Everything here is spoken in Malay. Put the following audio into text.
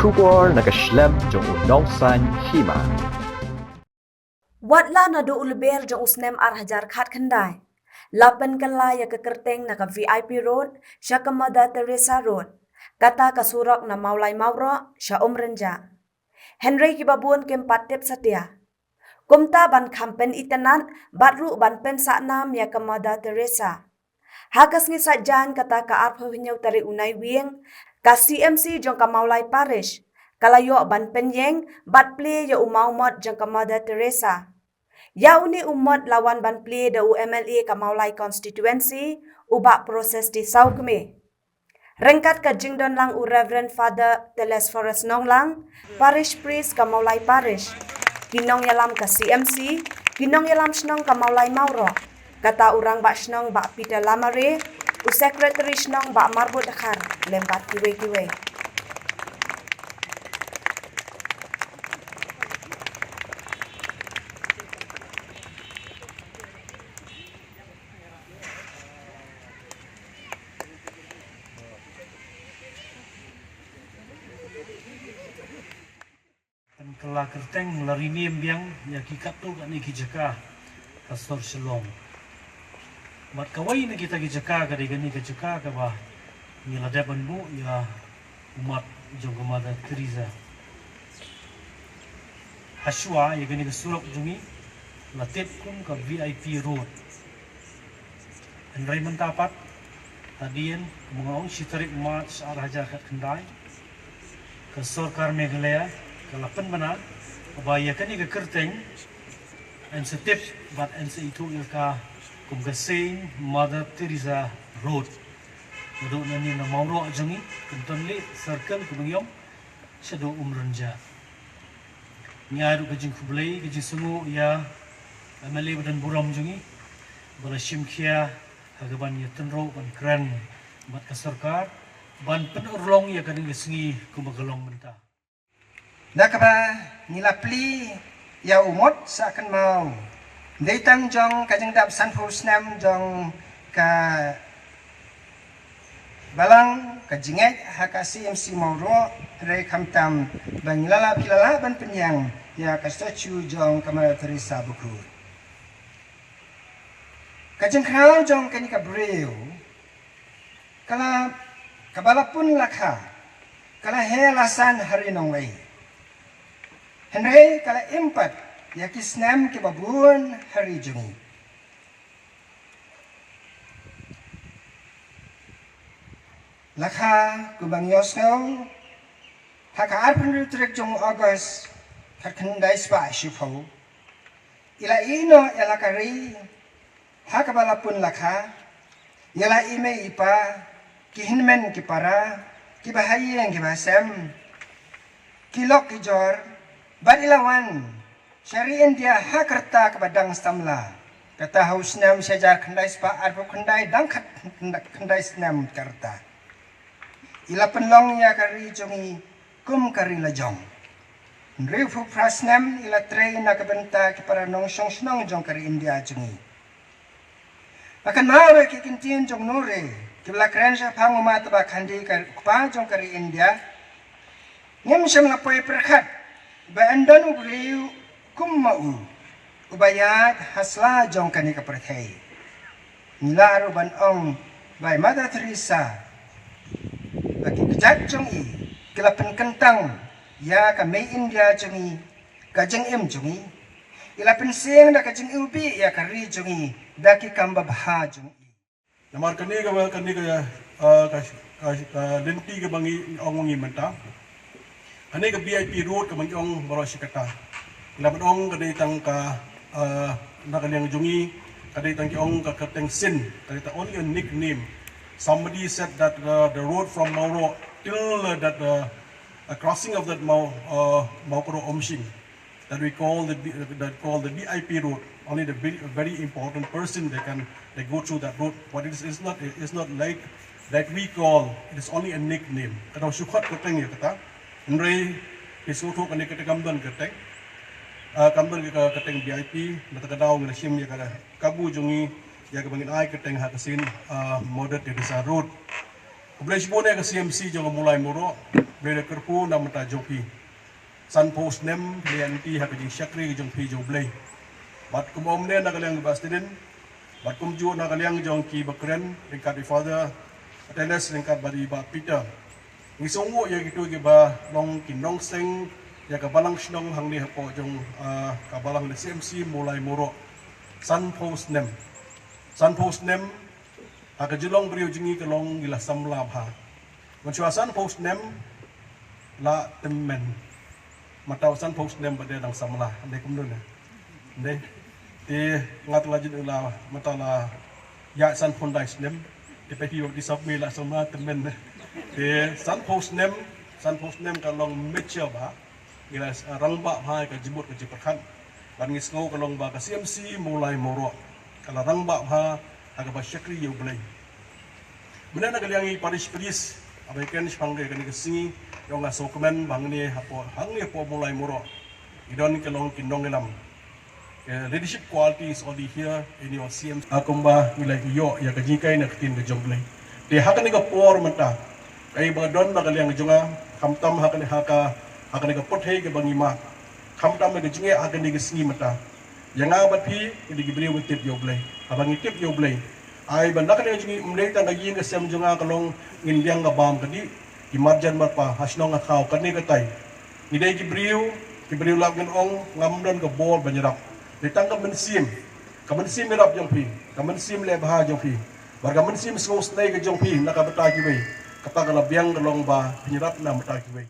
Shubor nakaslem jong unongsan hima. Watla na do ulber jong usnem arhajar khat khandai. Lapan kala ya kekerteng na ka VIP road, sya ka Mother Teresa road. Kata kasurok na maulai mauro, sya omrenja. Henry kibabun kem patep satia. Kumta ban kampen itanan, batru ban pen saknam ya ka Mother Teresa. Hakas ngi sajan kata ka arpo hinyau tari unai wieng, ka CMC jong ka maulai parish. Kalayo ban pen yeng, bat ple ya umau mod jong ka Mother Teresa. Ya uni umot lawan ban ple da UMLA ka maulai constituency, ubak proses di sau keme. Rengkat ka jingdon lang u Reverend Father Teles Forest Nong lang, parish priest ka maulai parish. Kinong yalam ka CMC, kinong yalam snong ka maulai mauro. Kata urang bak snong bak Peter Lamare, u secretary snong bak marbut akhar, lembat kiwe-kiwe. Kala kerteng larini biang ya kikat tu kat ni kijaka pastor Shalom. Mat kawai ni kita kijaka ka digani kijaka ka ba ni ladaban bu ya umat jong Mother Teresa. Haswa ya gani kesurok jungi latip kum ka VIP road. Andai mentapat tadian mengaung sitarik mat arah jakat kendai ke Sorkar Meghalaya kalapan mana abaya kani ke kerteng en setip bat en se itu ilka kum gasing Mother Teresa road do nani na mauro jangi kuntanli circle kumengyom sedo umranja nyaru kajing kublai kajing sungu ya amali badan buram jangi bala shimkhia hagaban ya tenro ban kran bat ka sarkar ban penurlong ya kani gesingi kumagalong menta. Nakaba nila pli ya umot sa akan mau. Datang jong kajeng dap sanpur snam jong ka balang kajinget haka CMC mauro rei kamtam bangilala pilala ban penyang ya ka statue jong ka Mother Teresa buku. Kajeng krau jong kani ka breu. Kala kabala pun lakha. Kala he lasan hari nongwei. Henry kala empat ya kisnam ke babun hari jungi. Lakha kubang yosnong haka arpan rutrik jong August kakandai spa shifo. Ila ino elakari haka balapun lakha ila ime ipa kihinmen kipara kibahayeng kibasem kilok kijor Badilawan, syari India hakerta kepadang stamla. Kata hausnam syajar kendai spa arbu kendai dangkat kendai snam kerta. Ila penlong ya kari jongi kum kari lajong. Nrifu prasnam ila trei na kebenta kipara nong syong snong jong kari India jongi. Akan mawe kikintin jong nure. Kibla keren siya pangumat bakandi kupa jong kari India. Ngem siya mga poy perkat. Baandan ubriu kummau ubayat hasla jong kani kaperthai nila aruban ong by Mother Teresa bagi kejat jong i kelapan kentang ya kami India jong i kajeng im jong i ilapan sing da kajeng ubi ya kari jong i daki kambabha jong i namar kani ka lenti ka bangi ong ngi menta Ani ke VIP road ke manjong baros kata. Laban ong kadai tang ka nakaliang jungi kadai tang ong ka kateng sin kadai tang only a nickname. Somebody said that the road from Mauro till that crossing of that Maupuro Omshing that we call the VIP road. Only the very important person they go through that road. But it's not like that we call. It is only a nickname. Kadang syukur kateng ya kata. Henry isutu kani kita kamdan keteng, kamdan kita keteng VIP, mata kadau ngelasim ya kada kabu jungi ya kebangin ai keteng hakasin Mother Teresa road. Kebelah sibone ke CMC jangan mulai muro Mereka kerpu nama ta jopi. San post nem lianti hak jing syakri jong pi joblay. Bat kum omne nak liang bastidin. Bat kum ju nak liang jong ki bakren ringkat di father. Atenes ringkat bari ba Peter. Ngisongwo ya gitu ke ba long kinong seng ya kabalang snong hang ni hapo jong kabalang le CMC mulai moro. San post nem. San post nem hak jelong beriu jingi kelong gila samlab ha. Mencuasan post nem la temen matau san post nem pada dang samla ande kumdun ande ti ngat lajin la matala ya san pondai nem ti pe di submi la samla temen ti san post nem kalong mecha ba ila rangba ha ka jibut ka jipakan ban ngisngo kalong ba ka CMC mulai moro kala rangba ha aga ba syakri yo blai menana kaliangi paris abaikan sepanggai kani kesingi yang ngaso kemen bang ni hapo mulai moro idon kelong kindong elam leadership qualities only here in your CMC akumba nilai iyo ya kajikai nak tin ke jomblai de hakan ni por mata ai badon na kaliang jonga kamtam hakan ni pothei ke bangima kamtam ke jinge hakan ni kesingi mata yang ngabat pi di gibri wetip yoblai abangi tip yoblai ai bandak ni jingi mlei tang gaji ke sem jonga kalong ngindiang ngabam kadi imarjan marpa hasnong ngakau kani katai idai kibriu lagen ong ngamdon ke bol banyerap ditang ka mensim merap jong pi ka mensim le bah jong pi warga mensim sngos nei ke jong pi nakabata kiwe kata kala biang kalong ba penyerap na mata kiwe